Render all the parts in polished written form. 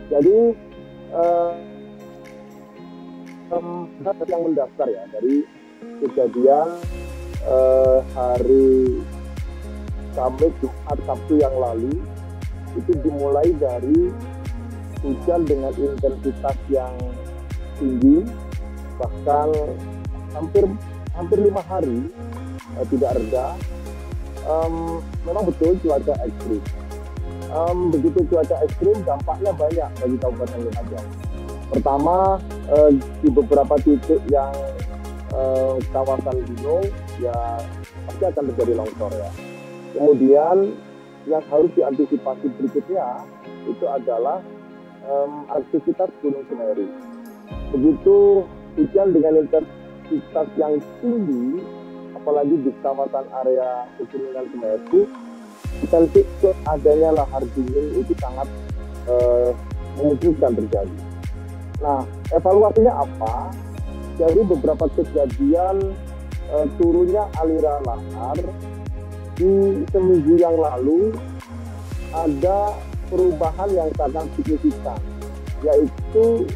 Jadi eh, yang mendasar ya dari kejadian hari Kamis, Jumat, Sabtu yang lalu itu dimulai dari hujan dengan intensitas yang tinggi, bahkan hampir hampir 5 hari tidak reda. Memang betul cuaca ekstrim. Begitu cuaca ekstrim, dampaknya banyak bagi Kabupaten Lumajang. Pertama, di beberapa titik yang kawasan gunung, ya pasti akan terjadi longsor ya. Kemudian yang harus diantisipasi berikutnya itu adalah aktivitas Gunung Semeru. Begitu hujan dengan intensitas yang tinggi, apalagi di kawasan area pegunungan Semeru, potensi adanya lahar dingin itu sangat memungkinkan terjadi. Nah, evaluasinya apa? Dari beberapa kejadian turunnya aliran lahar di seminggu yang lalu ada perubahan yang sangat signifikan, yaitu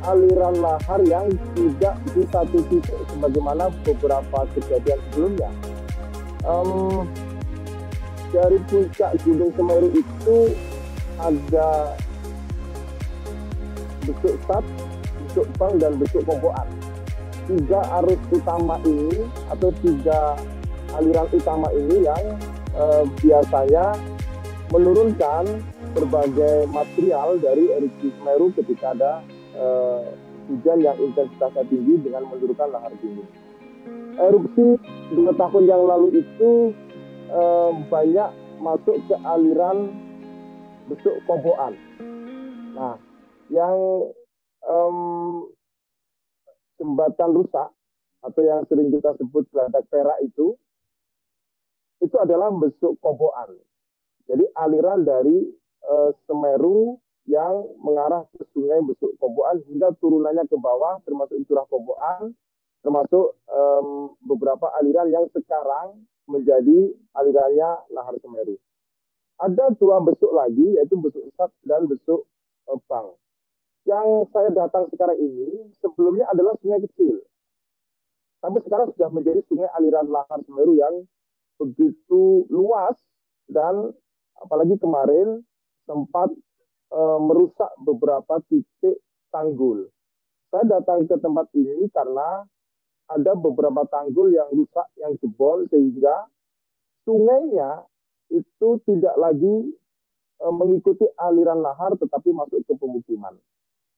aliran lahar yang tidak di satu titik sebagaimana beberapa kejadian sebelumnya. Dari puncak Gunung Semeru itu ada besuk sat, besuk pang, dan besuk koboan. Tiga arus utama ini atau tiga aliran utama ini yang biasanya menurunkan berbagai material dari erupsi Semeru ketika ada hujan yang intensitasnya tinggi dengan menurunkan lahar dingin. Erupsi 2 tahun yang lalu itu banyak masuk ke aliran besuk koboan. Nah, yang jembatan rusak atau yang sering kita sebut geladak perak itu adalah besuk koboan. Jadi aliran dari Semeru yang mengarah ke sungai Besuk Koboan hingga turunannya ke bawah, termasuk curah Koboan, termasuk beberapa aliran yang sekarang menjadi alirannya lahar Semeru. Ada 2 besuk lagi, yaitu besuk Sat dan besuk Bang. Yang saya datang sekarang ini sebelumnya adalah sungai kecil, tapi sekarang sudah menjadi sungai aliran lahar Semeru yang begitu luas, dan apalagi kemarin sempat merusak beberapa titik tanggul. Saya datang ke tempat ini karena ada beberapa tanggul yang rusak, yang jebol, sehingga sungainya itu tidak lagi mengikuti aliran lahar tetapi masuk ke pemukiman.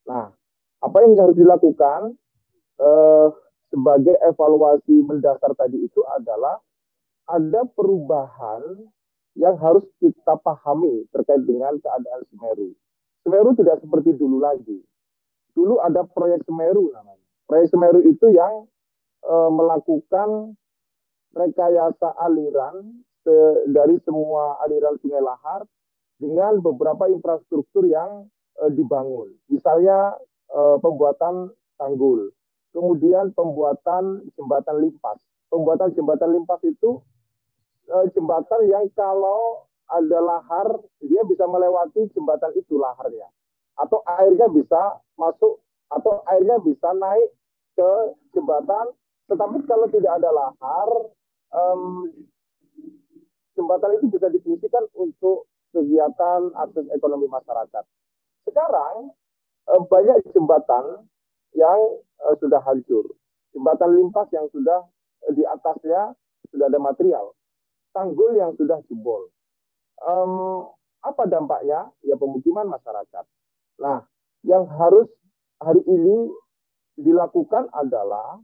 Nah, apa yang harus dilakukan sebagai evaluasi mendasar tadi itu adalah ada perubahan yang harus kita pahami terkait dengan keadaan Semeru. Semeru tidak seperti dulu lagi. Dulu ada proyek Semeru namanya. Proyek Semeru itu yang melakukan rekayasa aliran dari semua aliran sungai lahar dengan beberapa infrastruktur yang dibangun. Misalnya pembuatan tanggul, kemudian pembuatan jembatan limpas. Pembuatan jembatan limpas itu jembatan yang kalau ada lahar, dia bisa melewati jembatan itu laharnya. Atau airnya bisa masuk, atau airnya bisa naik ke jembatan. Tetapi kalau tidak ada lahar, jembatan itu bisa difungsikan untuk kegiatan akses ekonomi masyarakat. Sekarang banyak jembatan yang sudah hancur. Jembatan limpas yang sudah di atasnya sudah ada material. Tanggul yang sudah jebol. Apa dampaknya? Ya pemukiman masyarakat. Nah, yang harus hari ini dilakukan adalah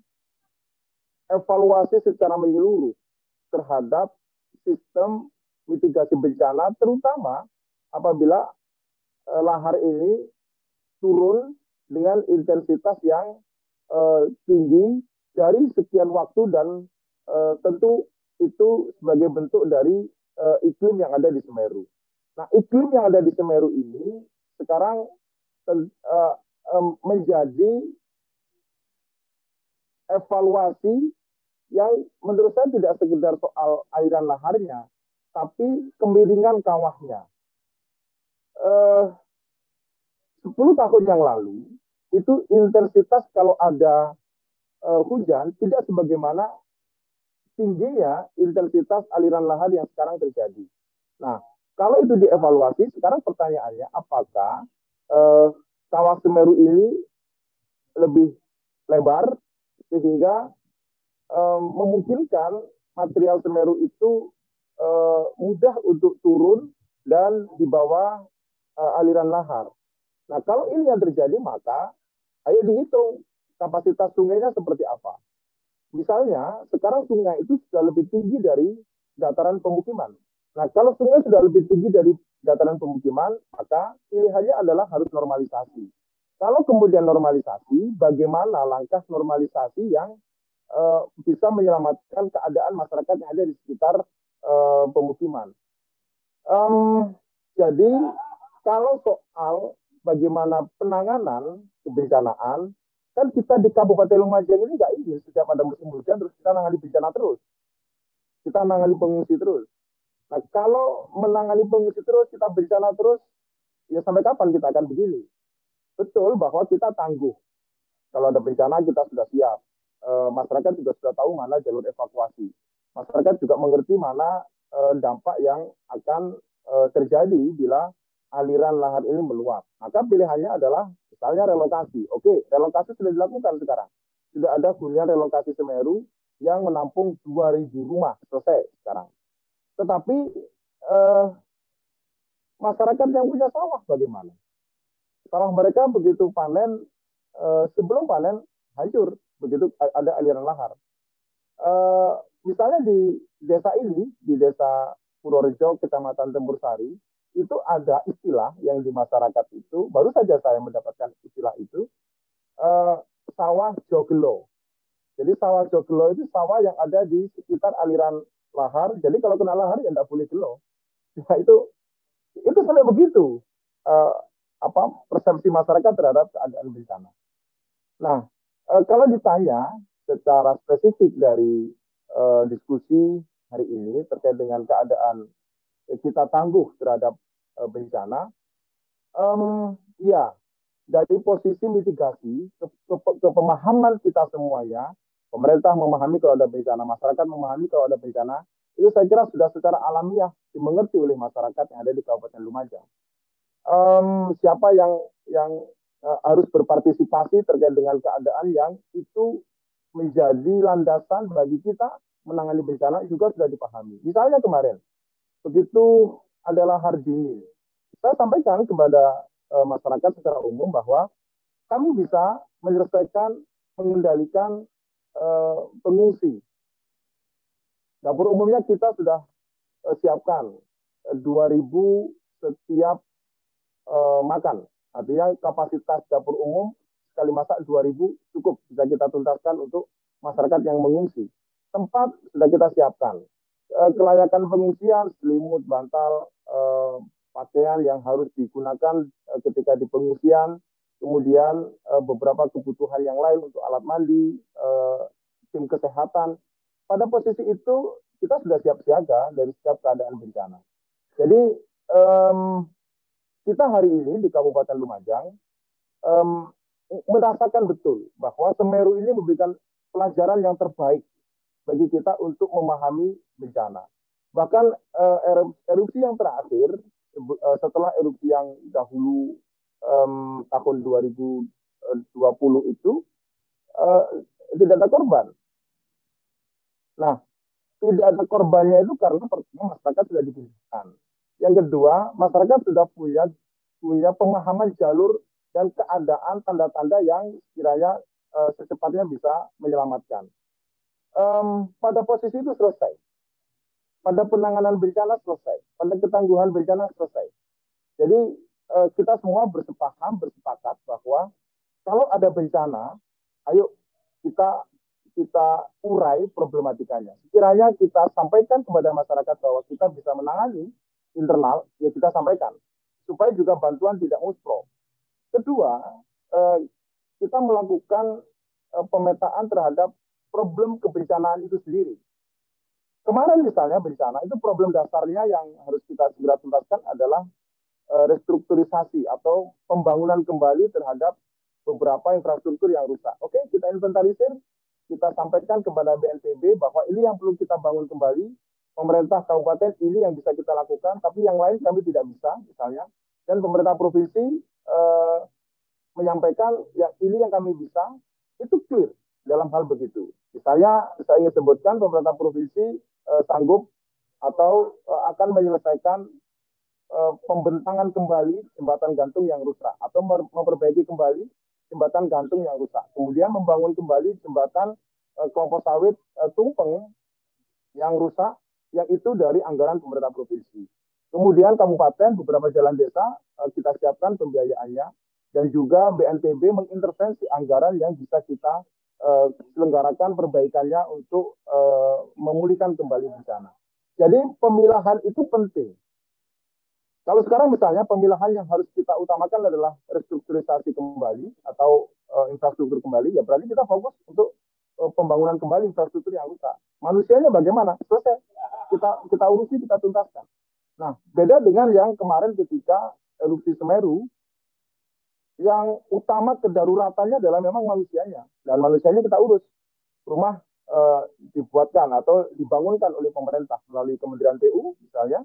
evaluasi secara menyeluruh terhadap sistem mitigasi bencana, terutama apabila lahar ini turun dengan intensitas yang tinggi dari sekian waktu, dan tentu itu sebagai bentuk dari iklim yang ada di Semeru. Nah, iklim yang ada di Semeru ini sekarang menjadi evaluasi yang menurut saya tidak sekedar soal aliran laharnya, tapi kemiringan kawahnya. 10 tahun yang lalu, itu intensitas kalau ada hujan tidak sebagaimana tingginya intensitas aliran lahar yang sekarang terjadi. Nah, kalau itu dievaluasi, sekarang pertanyaannya apakah eh, kawah Semeru ini lebih lebar sehingga memungkinkan material Semeru itu mudah untuk turun dan di bawah aliran lahar. Nah, kalau ini yang terjadi, maka ayo dihitung kapasitas sungainya seperti apa. Misalnya, sekarang sungai itu sudah lebih tinggi dari dataran pemukiman. Nah, kalau sungai sudah lebih tinggi dari dataran pemukiman, maka pilihannya adalah harus normalisasi. Kalau kemudian normalisasi, bagaimana langkah normalisasi yang bisa menyelamatkan keadaan masyarakat yang ada di sekitar pemukiman? Jadi, kalau soal bagaimana penanganan kebencanaan, kan kita di Kabupaten Lumajang ini nggak ingin setiap ada musim hujan terus kita menangani bencana terus, kita menangani pengungsi terus. Nah, kalau menangani pengungsi terus, kita bencana terus, ya sampai kapan kita akan begini? Betul bahwa kita tangguh. Kalau ada bencana kita sudah siap. Masyarakat juga sudah tahu mana jalur evakuasi. Masyarakat juga mengerti mana dampak yang akan terjadi bila aliran lahar ini meluap. Maka pilihannya adalah misalnya relokasi. Oke, relokasi sudah dilakukan sekarang. Sudah ada hunian relokasi Semeru yang menampung 2.000 rumah selesai sekarang. Tetapi masyarakat yang punya sawah bagaimana? Sawah mereka begitu panen, sebelum panen hancur begitu ada aliran lahar. Misalnya di desa ini, di desa Purworejo, Kecamatan Tempur Sari, itu ada istilah yang di masyarakat itu, baru saja saya mendapatkan istilah itu, sawah joglo. Jadi sawah joglo itu sawah yang ada di sekitar aliran lahar. Jadi kalau kena lahar ya tidak boleh gelo. Ya, itu sampai begitu uh, persepsi masyarakat terhadap keadaan bencana. Nah, kalau ditanya secara spesifik dari diskusi hari ini terkait dengan keadaan kita tangguh terhadap bencana, ya dari posisi mitigasi ke pemahaman kita semuanya, pemerintah memahami kalau ada bencana, masyarakat memahami kalau ada bencana, itu saya kira sudah secara alamiah dimengerti oleh masyarakat yang ada di Kabupaten Lumajang. Siapa yang harus berpartisipasi terkait dengan keadaan yang itu menjadi landasan bagi kita menangani bencana juga sudah dipahami. Misalnya kemarin, begitu ada lahar dingin, saya sampaikan kepada masyarakat secara umum bahwa kami bisa menyelesaikan, mengendalikan pengungsi. Dapur umumnya kita sudah siapkan 2.000 setiap makan. Artinya kapasitas dapur umum sekali masak 2.000 cukup bisa kita tuntaskan untuk masyarakat yang mengungsi. Tempat sudah kita siapkan. Kelayakan pengungsian, selimut, bantal, pakaian yang harus digunakan ketika di pengungsian, kemudian beberapa kebutuhan yang lain untuk alat mandi, tim kesehatan. Pada posisi itu kita sudah siap siaga dari setiap keadaan bencana. Jadi kita hari ini di Kabupaten Lumajang merasakan betul bahwa Semeru ini memberikan pelajaran yang terbaik bagi kita untuk memahami bencana. Bahkan erupsi yang terakhir, setelah erupsi yang dahulu tahun 2020 itu, tidak ada korban. Nah, tidak ada korbannya itu karena pertama masyarakat sudah dipindahkan. Yang kedua, masyarakat sudah punya pemahaman jalur dan keadaan tanda-tanda yang kiranya secepatnya bisa menyelamatkan. Pada posisi itu selesai. Pada penanganan bencana selesai. Pada ketangguhan bencana selesai. Jadi kita semua bersepakat bahwa kalau ada bencana, ayo kita urai problematikanya. Sekiranya kita sampaikan kepada masyarakat bahwa kita bisa menangani internal, ya kita sampaikan. Supaya juga bantuan tidak muspro. Kedua, kita melakukan pemetaan terhadap problem kebencanaan itu sendiri. Kemarin misalnya bencana, itu problem dasarnya yang harus kita segera tuntaskan adalah restrukturisasi atau pembangunan kembali terhadap beberapa infrastruktur yang rusak. Oke, kita inventarisir, kita sampaikan kepada BNPB bahwa ini yang perlu kita bangun kembali, pemerintah kabupaten ini yang bisa kita lakukan, tapi yang lain kami tidak bisa, misalnya. Dan pemerintah provinsi menyampaikan yang ini yang kami bisa, itu clear dalam hal begitu. Misalnya saya ingin sebutkan pemerintah provinsi sanggup atau akan menyelesaikan pembentangan kembali jembatan gantung yang rusak atau memperbaiki kembali jembatan gantung yang rusak. Kemudian membangun kembali jembatan kelapa sawit Tumpeng yang rusak, yang itu dari anggaran pemerintah provinsi. Kemudian kabupaten, beberapa jalan desa kita siapkan pembiayaannya, dan juga BNPB mengintervensi anggaran yang bisa kita selenggarakan perbaikannya untuk memulihkan kembali bencana. Jadi pemilahan itu penting. Kalau sekarang misalnya pemilahan yang harus kita utamakan adalah restrukturisasi kembali atau infrastruktur kembali, ya berarti kita fokus untuk pembangunan kembali infrastruktur yang rusak. Manusianya bagaimana? Selesai. Kita urusi, kita tuntaskan. Nah, beda dengan yang kemarin ketika erupsi Semeru, yang utama kedaruratannya adalah memang manusianya. Dan manusianya kita urus. Rumah dibuatkan atau dibangunkan oleh pemerintah melalui Kementerian PU misalnya,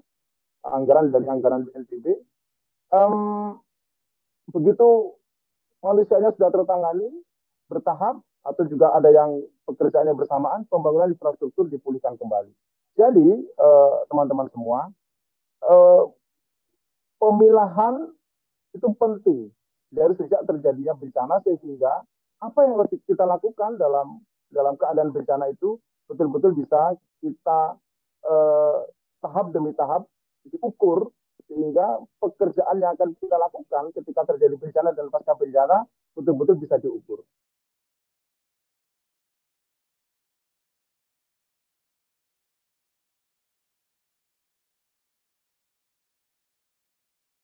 anggaran dari anggaran BNPB. Begitu manusianya sudah tertangani bertahap atau juga ada yang pekerjaannya bersamaan, pembangunan infrastruktur dipulihkan kembali. Jadi teman-teman semua, pemilahan itu penting dari sejak terjadinya bencana, sehingga apa yang harus kita lakukan dalam keadaan bencana itu betul-betul bisa kita tahap demi tahap diukur, sehingga pekerjaan yang akan kita lakukan ketika terjadi bencana dan pasca bencana betul-betul bisa diukur.